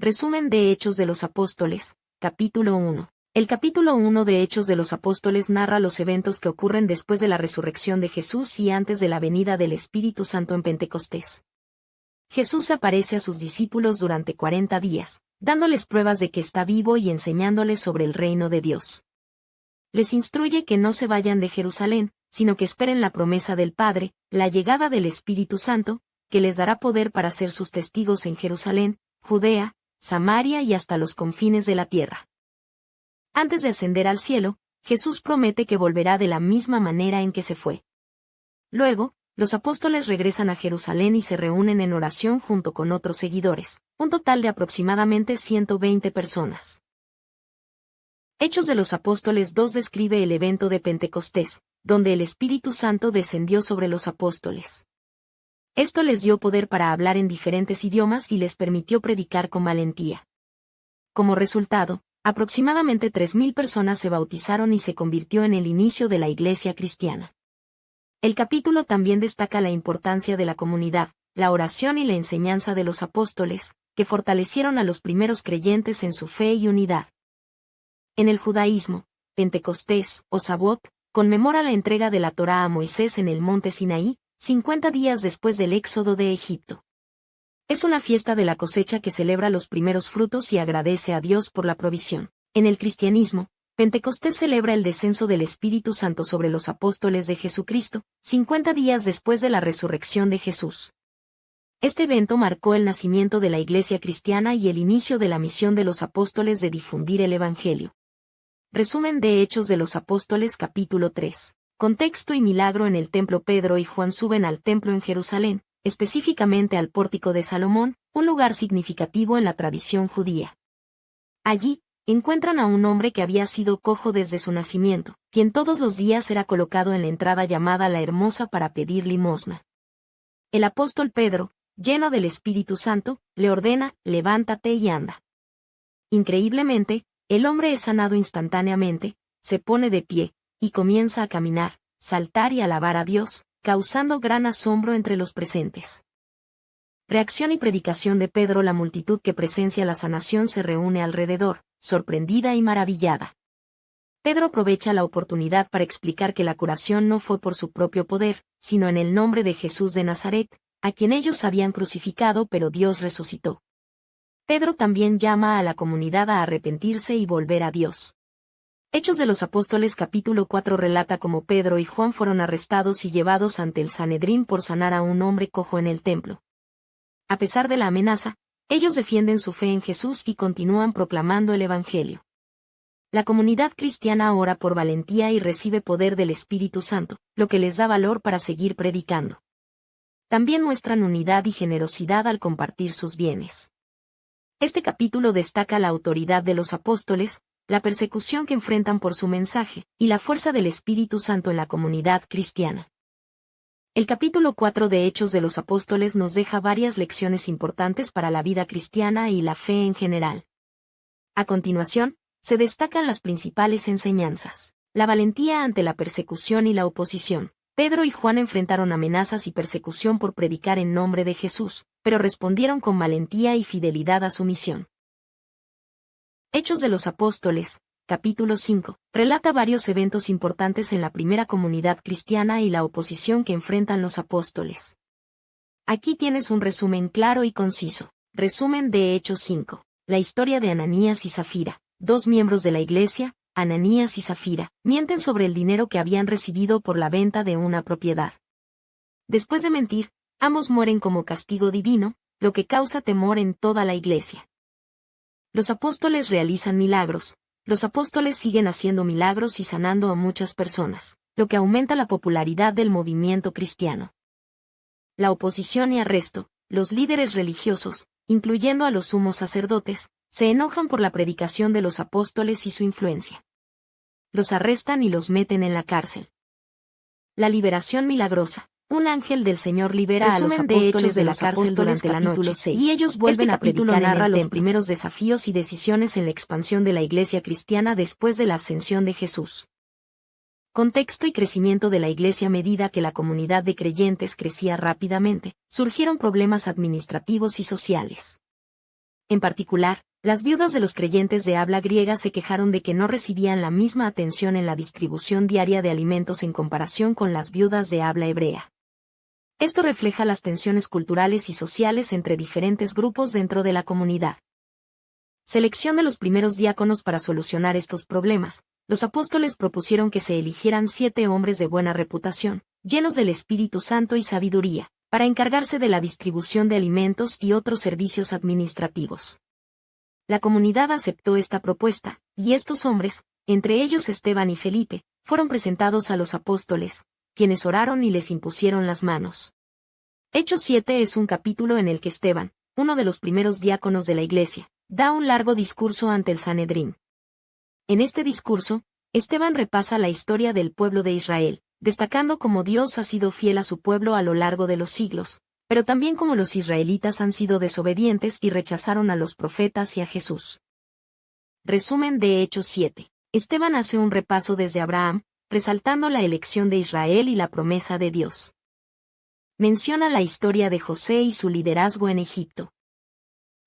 Resumen de Hechos de los Apóstoles, capítulo 1. El capítulo 1 de Hechos de los Apóstoles narra los eventos que ocurren después de la resurrección de Jesús y antes de la venida del Espíritu Santo en Pentecostés. Jesús aparece a sus discípulos durante 40 días, dándoles pruebas de que está vivo y enseñándoles sobre el reino de Dios. Les instruye que no se vayan de Jerusalén, sino que esperen la promesa del Padre, la llegada del Espíritu Santo, que les dará poder para ser sus testigos en Jerusalén, Judea, Samaria y hasta los confines de la tierra. Antes de ascender al cielo, Jesús promete que volverá de la misma manera en que se fue. Luego, los apóstoles regresan a Jerusalén y se reúnen en oración junto con otros seguidores, un total de aproximadamente 120 personas. Hechos de los Apóstoles 2 describe el evento de Pentecostés, donde el Espíritu Santo descendió sobre los apóstoles. Esto les dio poder para hablar en diferentes idiomas y les permitió predicar con valentía. Como resultado, aproximadamente 3.000 personas se bautizaron y se convirtió en el inicio de la Iglesia cristiana. El capítulo también destaca la importancia de la comunidad, la oración y la enseñanza de los apóstoles, que fortalecieron a los primeros creyentes en su fe y unidad. En el judaísmo, Pentecostés, o Sabot, conmemora la entrega de la Torá a Moisés en el monte Sinaí, 50 días después del éxodo de Egipto. Es una fiesta de la cosecha que celebra los primeros frutos y agradece a Dios por la provisión. En el cristianismo, Pentecostés celebra el descenso del Espíritu Santo sobre los apóstoles de Jesucristo, 50 días después de la resurrección de Jesús. Este evento marcó el nacimiento de la Iglesia cristiana y el inicio de la misión de los apóstoles de difundir el Evangelio. Resumen de Hechos de los Apóstoles capítulo 3. Contexto y milagro en el templo. Pedro y Juan suben al templo en Jerusalén, específicamente al pórtico de Salomón, un lugar significativo en la tradición judía. Allí, encuentran a un hombre que había sido cojo desde su nacimiento, quien todos los días era colocado en la entrada llamada la Hermosa para pedir limosna. El apóstol Pedro, lleno del Espíritu Santo, le ordena, levántate y anda. Increíblemente, el hombre es sanado instantáneamente, se pone de pie, y comienza a caminar, saltar y alabar a Dios, causando gran asombro entre los presentes. Reacción y predicación de Pedro. La multitud que presencia la sanación se reúne alrededor, sorprendida y maravillada. Pedro aprovecha la oportunidad para explicar que la curación no fue por su propio poder, sino en el nombre de Jesús de Nazaret, a quien ellos habían crucificado pero Dios resucitó. Pedro también llama a la comunidad a arrepentirse y volver a Dios. Hechos de los Apóstoles capítulo 4 relata cómo Pedro y Juan fueron arrestados y llevados ante el Sanedrín por sanar a un hombre cojo en el templo. A pesar de la amenaza, ellos defienden su fe en Jesús y continúan proclamando el Evangelio. La comunidad cristiana ora por valentía y recibe poder del Espíritu Santo, lo que les da valor para seguir predicando. También muestran unidad y generosidad al compartir sus bienes. Este capítulo destaca la autoridad de los apóstoles, la persecución que enfrentan por su mensaje, y la fuerza del Espíritu Santo en la comunidad cristiana. El capítulo 4 de Hechos de los Apóstoles nos deja varias lecciones importantes para la vida cristiana y la fe en general. A continuación, se destacan las principales enseñanzas. La valentía ante la persecución y la oposición. Pedro y Juan enfrentaron amenazas y persecución por predicar en nombre de Jesús, pero respondieron con valentía y fidelidad a su misión. Hechos de los Apóstoles, capítulo 5, relata varios eventos importantes en la primera comunidad cristiana y la oposición que enfrentan los apóstoles. Aquí tienes un resumen claro y conciso. Resumen de Hechos 5. La historia de Ananías y Zafira. Dos miembros de la iglesia, Ananías y Zafira, mienten sobre el dinero que habían recibido por la venta de una propiedad. Después de mentir, ambos mueren como castigo divino, lo que causa temor en toda la iglesia. Los apóstoles realizan milagros. Los apóstoles siguen haciendo milagros y sanando a muchas personas, lo que aumenta la popularidad del movimiento cristiano. La oposición y arresto. Los líderes religiosos, incluyendo a los sumos sacerdotes, se enojan por la predicación de los apóstoles y su influencia. Los arrestan y los meten en la cárcel. La liberación milagrosa. Un ángel del Señor libera a los apóstoles de la cárcel durante la noche, y ellos vuelven a predicar narra los primeros desafíos y decisiones en la expansión de la iglesia cristiana después de la ascensión de Jesús. Contexto y crecimiento de la iglesia. A medida que la comunidad de creyentes crecía rápidamente, surgieron problemas administrativos y sociales. En particular, las viudas de los creyentes de habla griega se quejaron de que no recibían la misma atención en la distribución diaria de alimentos en comparación con las viudas de habla hebrea. Esto refleja las tensiones culturales y sociales entre diferentes grupos dentro de la comunidad. Selección de los primeros diáconos para solucionar estos problemas. Los apóstoles propusieron que se eligieran 7 hombres de buena reputación, llenos del Espíritu Santo y sabiduría, para encargarse de la distribución de alimentos y otros servicios administrativos. La comunidad aceptó esta propuesta, y estos hombres, entre ellos Esteban y Felipe, fueron presentados a los apóstoles, quienes oraron y les impusieron las manos. Hechos 7 es un capítulo en el que Esteban, uno de los primeros diáconos de la iglesia, da un largo discurso ante el Sanedrín. En este discurso, Esteban repasa la historia del pueblo de Israel, destacando cómo Dios ha sido fiel a su pueblo a lo largo de los siglos, pero también cómo los israelitas han sido desobedientes y rechazaron a los profetas y a Jesús. Resumen de Hechos 7. Esteban hace un repaso desde Abraham, resaltando la elección de Israel y la promesa de Dios. Menciona la historia de José y su liderazgo en Egipto.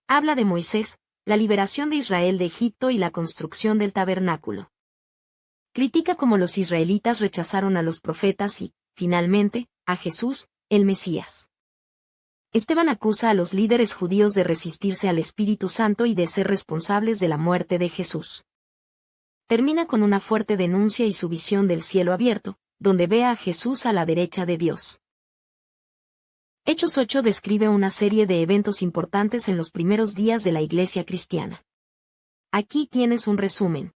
Habla de Moisés, la liberación de Israel de Egipto y la construcción del tabernáculo. Critica cómo los israelitas rechazaron a los profetas y, finalmente, a Jesús, el Mesías. Esteban acusa a los líderes judíos de resistirse al Espíritu Santo y de ser responsables de la muerte de Jesús. Termina con una fuerte denuncia y su visión del cielo abierto, donde ve a Jesús a la derecha de Dios. Hechos 8 describe una serie de eventos importantes en los primeros días de la iglesia cristiana. Aquí tienes un resumen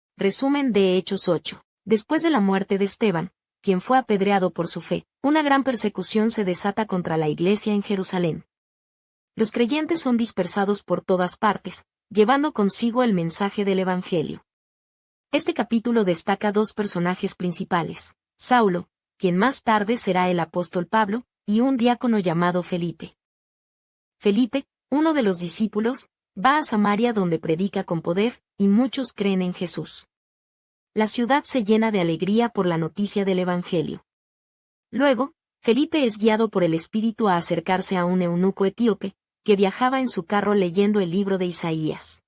de Hechos 8. Después de la muerte de Esteban, quien fue apedreado por su fe, una gran persecución se desata contra la iglesia en Jerusalén. Los creyentes son dispersados por todas partes, llevando consigo el mensaje del Evangelio. Este capítulo destaca 2 personajes principales: Saulo, quien más tarde será el apóstol Pablo, y un diácono llamado Felipe. Felipe, uno de los discípulos, va a Samaria donde predica con poder, y muchos creen en Jesús. La ciudad se llena de alegría por la noticia del Evangelio. Luego, Felipe es guiado por el Espíritu a acercarse a un eunuco etíope, que viajaba en su carro leyendo el libro de Isaías.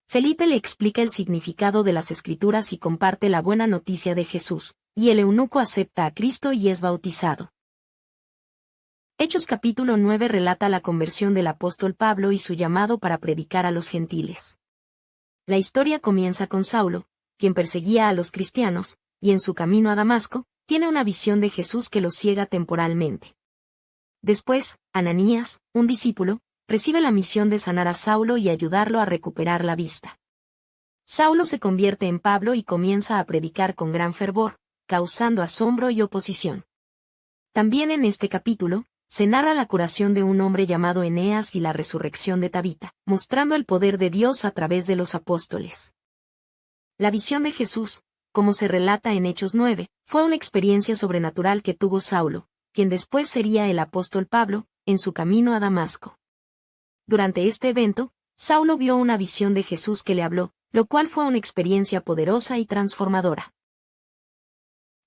Felipe le explica el significado de las Escrituras y comparte la buena noticia de Jesús, y el eunuco acepta a Cristo y es bautizado. Hechos capítulo 9 relata la conversión del apóstol Pablo y su llamado para predicar a los gentiles. La historia comienza con Saulo, quien perseguía a los cristianos, y en su camino a Damasco, tiene una visión de Jesús que lo ciega temporalmente. Después, Ananías, un discípulo, recibe la misión de sanar a Saulo y ayudarlo a recuperar la vista. Saulo se convierte en Pablo y comienza a predicar con gran fervor, causando asombro y oposición. También en este capítulo, se narra la curación de un hombre llamado Eneas y la resurrección de Tabita, mostrando el poder de Dios a través de los apóstoles. La visión de Jesús, como se relata en Hechos 9, fue una experiencia sobrenatural que tuvo Saulo, quien después sería el apóstol Pablo, en su camino a Damasco. Durante este evento, Saulo vio una visión de Jesús que le habló, lo cual fue una experiencia poderosa y transformadora.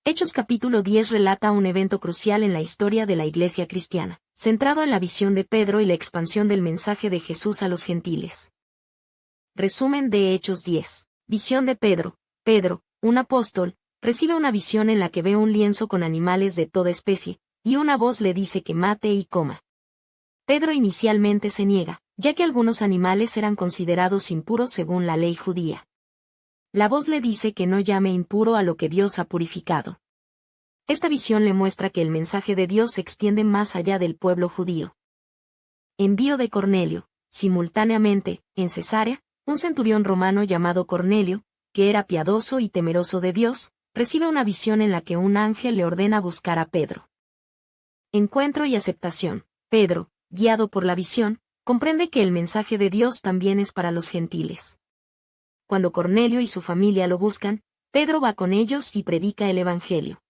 Hechos capítulo 10 relata un evento crucial en la historia de la iglesia cristiana, centrado en la visión de Pedro y la expansión del mensaje de Jesús a los gentiles. Resumen de Hechos 10. Visión de Pedro. Pedro, un apóstol, recibe una visión en la que ve un lienzo con animales de toda especie, y una voz le dice que mate y coma. Pedro inicialmente se niega, ya que algunos animales eran considerados impuros según la ley judía. La voz le dice que no llame impuro a lo que Dios ha purificado. Esta visión le muestra que el mensaje de Dios se extiende más allá del pueblo judío. Envío de Cornelio. Simultáneamente, en Cesarea, un centurión romano llamado Cornelio, que era piadoso y temeroso de Dios, recibe una visión en la que un ángel le ordena buscar a Pedro. Encuentro y aceptación. Pedro, guiado por la visión, comprende que el mensaje de Dios también es para los gentiles. Cuando Cornelio y su familia lo buscan, Pedro va con ellos y predica el Evangelio.